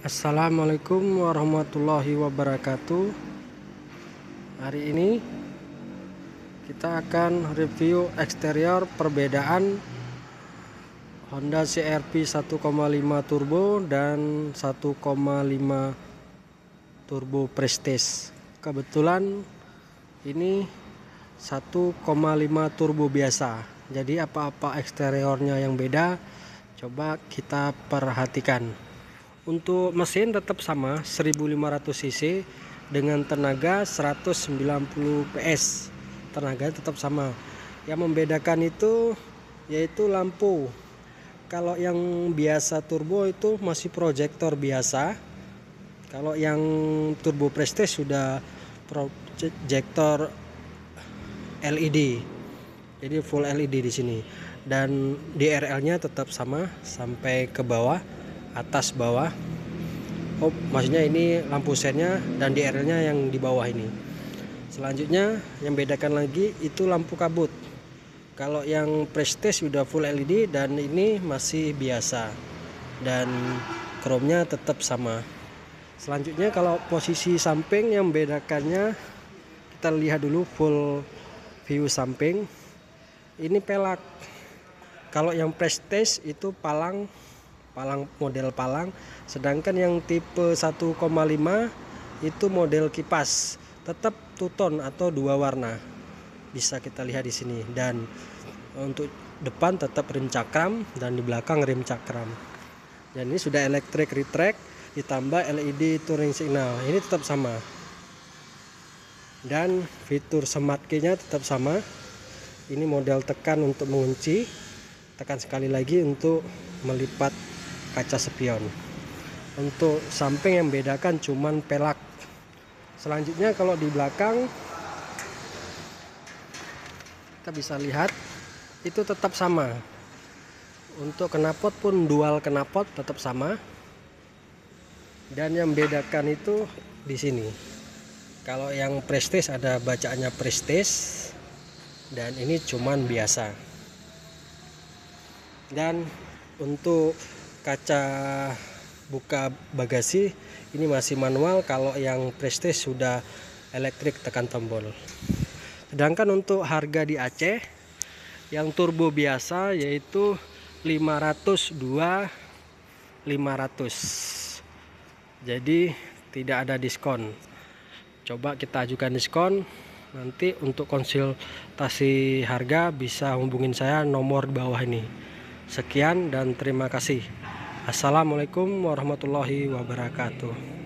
Assalamualaikum warahmatullahi wabarakatuh. Hari ini kita akan review eksterior perbedaan Honda CR-V 1,5 turbo dan 1,5 turbo Prestige. Kebetulan ini 1,5 turbo biasa. Jadi apa-apa eksteriornya yang beda coba kita perhatikan. Untuk mesin tetap sama 1500 cc dengan tenaga 190 PS. Tenaga tetap sama. Yang membedakan itu yaitu lampu. Kalau yang biasa turbo itu masih proyektor biasa. Kalau yang turbo Prestige sudah proyektor LED. Jadi full LED di sini. Dan DRL-nya tetap sama sampai ke bawah, atas bawah. Oh, maksudnya ini lampu sennya dan DRL-nya yang di bawah ini. Selanjutnya yang bedakan lagi itu lampu kabut. Kalau yang Prestige sudah full LED dan ini masih biasa. Dan chrome-nya tetap sama. Selanjutnya kalau posisi samping yang membedakannya, kita lihat dulu full view samping. Ini pelak. Kalau yang Prestige itu palang model palang, sedangkan yang tipe 1,5 itu model kipas, tetap two-tone atau dua warna. Bisa kita lihat di sini. Dan untuk depan tetap rim cakram dan di belakang rim cakram. Dan ini sudah electric retract ditambah LED turning signal. Ini tetap sama. Dan fitur smart key-nya tetap sama. Ini model tekan untuk mengunci, tekan sekali lagi untuk melipat kaca spion. Untuk samping yang membedakan cuman pelak. Selanjutnya kalau di belakang kita bisa lihat itu tetap sama. Untuk knalpot pun dual knalpot tetap sama. Dan yang membedakan itu di sini. Kalau yang Prestige ada bacaannya Prestige dan ini cuman biasa. Dan untuk kaca buka bagasi ini masih manual. Kalau yang Prestige sudah elektrik tekan tombol. Sedangkan untuk harga di Aceh yang turbo biasa yaitu 502.500. Jadi tidak ada diskon. Coba kita ajukan diskon. Nanti untuk konsultasi harga bisa hubungin saya nomor di bawah ini. Sekian dan terima kasih. Assalamualaikum warahmatullahi wabarakatuh.